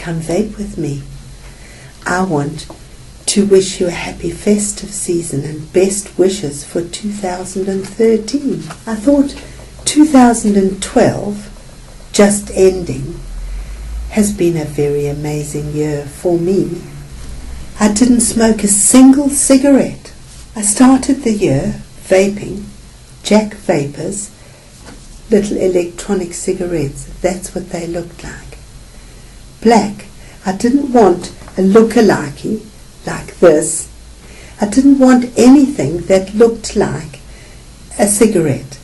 come vape with me. I want to wish you a happy festive season and best wishes for 2013. I thought 2012, just ending, has been a very amazing year for me. I didn't smoke a single cigarette. I started the year vaping, Jack Vapors, little electronic cigarettes. That's what they looked like. Black. I didn't want a look-alike like this. I didn't want anything that looked like a cigarette,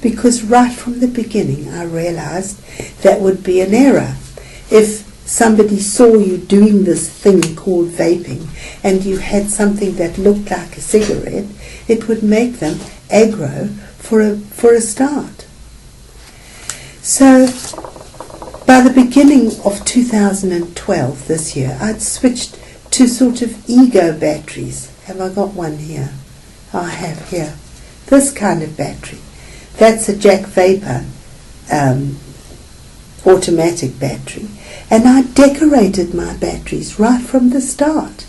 because right from the beginning I realized that would be an error. If somebody saw you doing this thing called vaping and you had something that looked like a cigarette, it would make them aggro for a start. So by the beginning of 2012 this year, I'd switched to sort of ego batteries. Have I got one here? Oh, I have here. This kind of battery. That's a Jack Vapor automatic battery. And I decorated my batteries right from the start.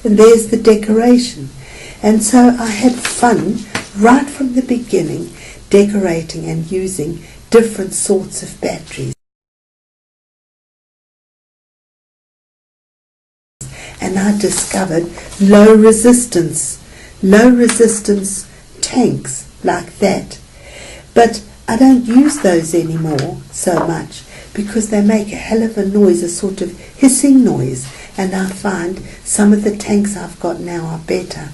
And there's the decoration. And so I had fun right from the beginning decorating and using different sorts of batteries. And I discovered low resistance tanks like that. But I don't use those anymore so much because they make a hell of a noise, a sort of hissing noise, and I find some of the tanks I've got now are better.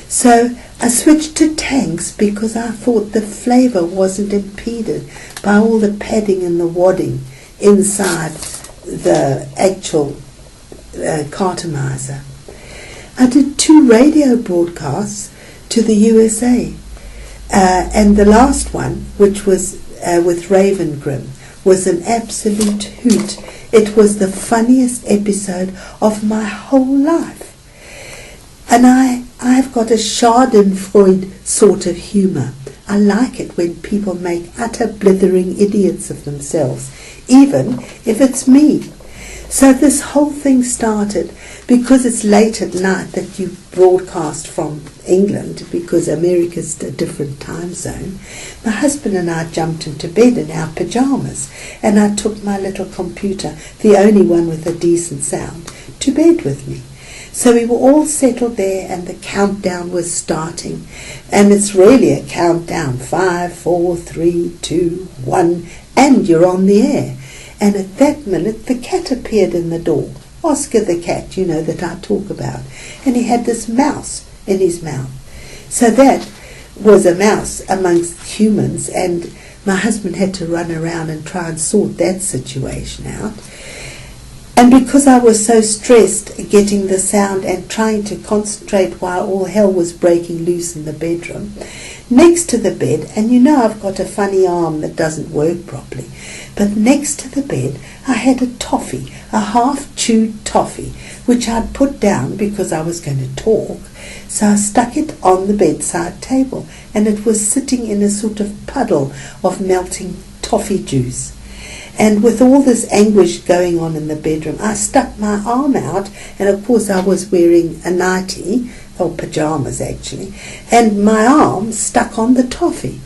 So I switched to tanks because I thought the flavour wasn't impeded by all the padding and the wadding inside the actual cartomizer. I did 2 radio broadcasts to the USA, and the last one, which was with Raven Grimm, was an absolute hoot. It was the funniest episode of my whole life. And I've got a schadenfreude sort of humour. I like it when people make utter blithering idiots of themselves, even if it's me. So this whole thing started because it's late at night that you broadcast from England, because America's a different time zone. My husband and I jumped into bed in our pyjamas, and I took my little computer, the only one with a decent sound, to bed with me. So we were all settled there, and the countdown was starting. And it's really a countdown: 5, 4, 3, 2, 1, and you're on the air. And at that minute, the cat appeared in the door. Oscar the cat, you know, that I talk about. And he had this mouse in his mouth. So that was a mouse amongst humans, and my husband had to run around and try and sort that situation out. And because I was so stressed getting the sound and trying to concentrate while all hell was breaking loose in the bedroom, next to the bed, and you know I've got a funny arm that doesn't work properly, but next to the bed I had a toffee, a half-chewed toffee, which I'd put down because I was going to talk. So I stuck it on the bedside table, and it was sitting in a sort of puddle of melting toffee juice. And with all this anguish going on in the bedroom, I stuck my arm out, and of course I was wearing a nightie, or pyjamas actually, and my arm stuck on the toffee.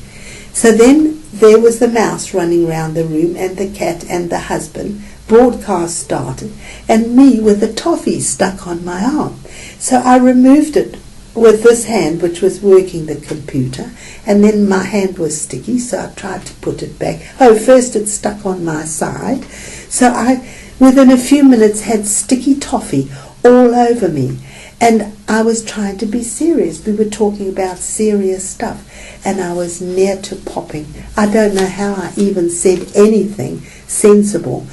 So then there was the mouse running around the room, and the cat and the husband. Broadcast started, and me with the toffee stuck on my arm. So I removed it with this hand, which was working the computer, and then my hand was sticky, so I tried to put it back. Oh, first it stuck on my side, so I, within a few minutes, had sticky toffee all over me. And I was trying to be serious. We were talking about serious stuff, and I was near to popping. I don't know how I even said anything sensible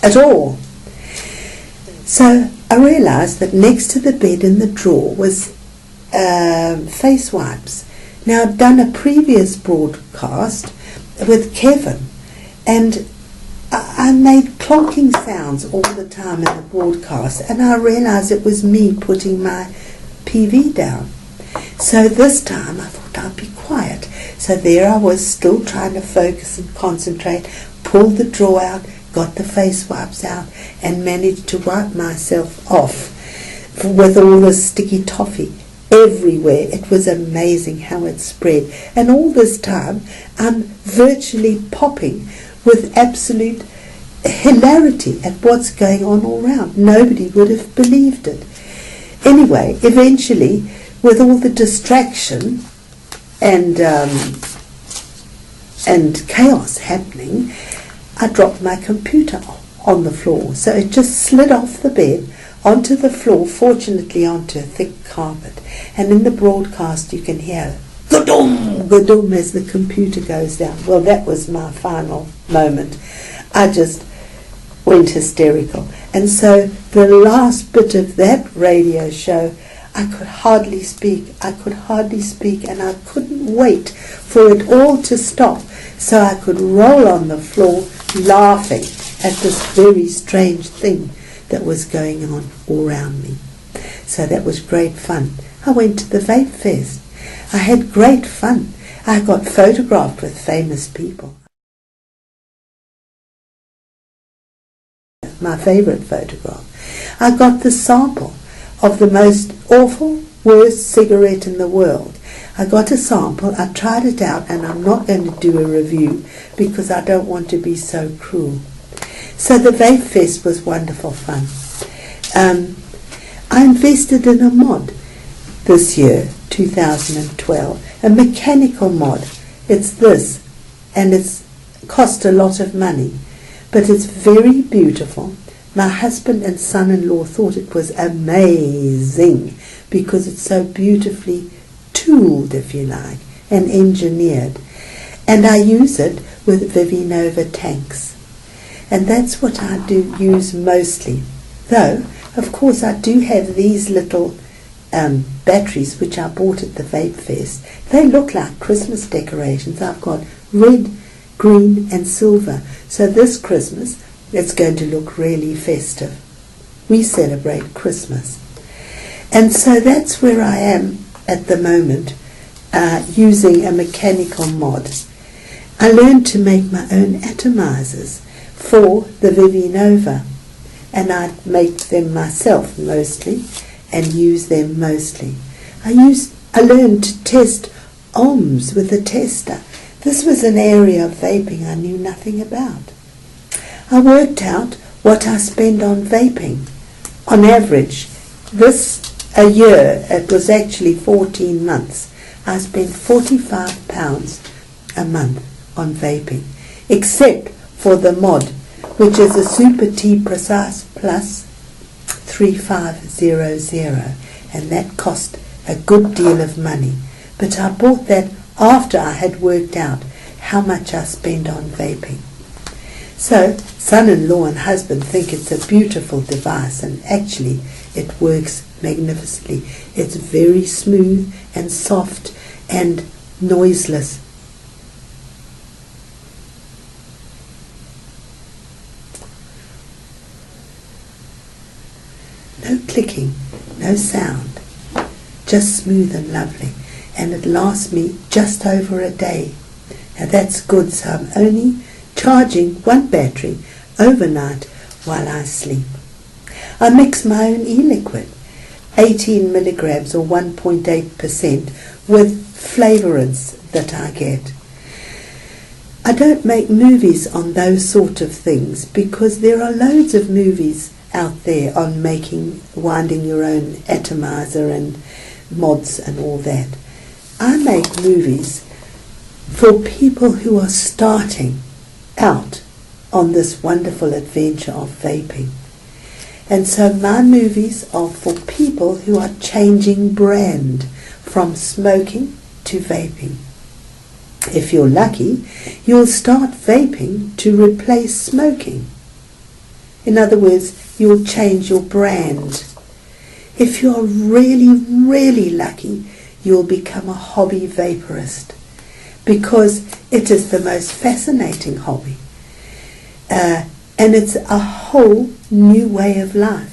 at all. So I realized that next to the bed in the drawer was face wipes. Now, I'd done a previous broadcast with Kevin, and I made clonking sounds all the time in the broadcast, and I realized it was me putting my PV down. So this time I thought I'd be quiet. So there I was, still trying to focus and concentrate, pulled the drawer out, got the face wipes out and managed to wipe myself off with all the sticky toffee everywhere. It was amazing how it spread. And all this time, I'm virtually popping with absolute hilarity at what's going on all around. Nobody would have believed it. Anyway, eventually, with all the distraction and chaos happening, I dropped my computer on the floor. So it just slid off the bed onto the floor, fortunately onto a thick carpet. And in the broadcast you can hear ga-dum, ga-dum as the computer goes down. Well, that was my final moment. I just went hysterical. And so the last bit of that radio show, I could hardly speak, and I couldn't wait for it all to stop so I could roll on the floor laughing at this very strange thing that was going on all around me. So that was great fun. I went to the Vapefest. I had great fun. I got photographed with famous people. My favourite photograph. I got the sample of the most awful, worst cigarette in the world. I got a sample, I tried it out, and I'm not going to do a review because I don't want to be so cruel. So the Vapefest was wonderful fun. I invested in a mod this year, 2012, a mechanical mod. It's this, and it's cost a lot of money, but it's very beautiful. My husband and son-in-law thought it was amazing because it's so beautifully tooled, if you like, and engineered. And I use it with Vivinova tanks. And that's what I do use mostly. Though, of course, I do have these little batteries which I bought at the Vapefest. They look like Christmas decorations. I've got red, green and silver. So this Christmas, it's going to look really festive. We celebrate Christmas. And so that's where I am at the moment, using a mechanical mod. I learned to make my own atomizers for the Vivinova, and I make them myself mostly and use them mostly. I learned to test ohms with a tester. This was an area of vaping I knew nothing about. I worked out what I spend on vaping. On average, a year, it was actually 14 months, I spent £45 a month on vaping, except for the mod, which is a Super T Precise Plus 3500, and that cost a good deal of money. But I bought that after I had worked out how much I spend on vaping. So, son-in-law and husband think it's a beautiful device, and actually it works magnificently. It's very smooth and soft and noiseless. No clicking, no sound, just smooth and lovely, and it lasts me just over a day. Now that's good, so I'm only charging one battery overnight while I sleep. I mix my own e-liquid, 18 milligrams or 1.8% with flavorants that I get. I don't make movies on those sort of things because there are loads of movies out there on winding your own atomizer and mods and all that. I make movies for people who are starting out on this wonderful adventure of vaping. And so my movies are for people who are changing brand from smoking to vaping. If you're lucky, you'll start vaping to replace smoking. In other words, you'll change your brand. If you're really, really lucky, you'll become a hobby vaporist, because it is the most fascinating hobby. And it's a whole new way of life.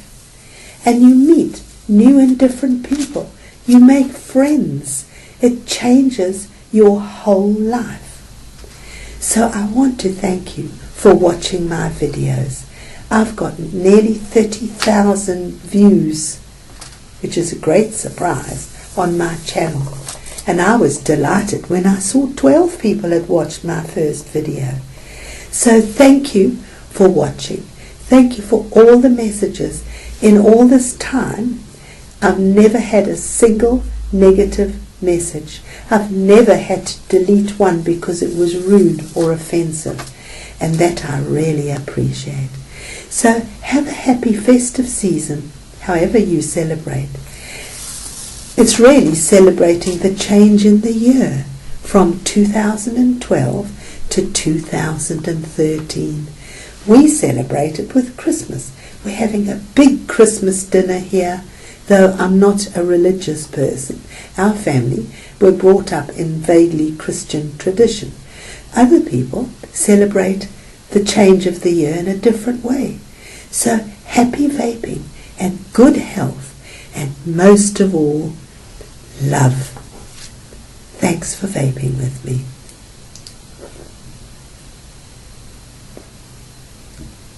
And you meet new and different people. You make friends. It changes your whole life. So I want to thank you for watching my videos. I've got nearly 30,000 views, which is a great surprise, on my channel. And I was delighted when I saw 12 people had watched my first video. So thank you for watching. Thank you for all the messages. In all this time, I've never had a single negative message. I've never had to delete one because it was rude or offensive. And that I really appreciate. So have a happy festive season, however you celebrate. It's really celebrating the change in the year from 2012 to 2013. We celebrate it with Christmas. We're having a big Christmas dinner here, though I'm not a religious person. Our family were brought up in vaguely Christian tradition. Other people celebrate the change of the year in a different way. So happy vaping and good health, and most of all, love. Thanks for vaping with me.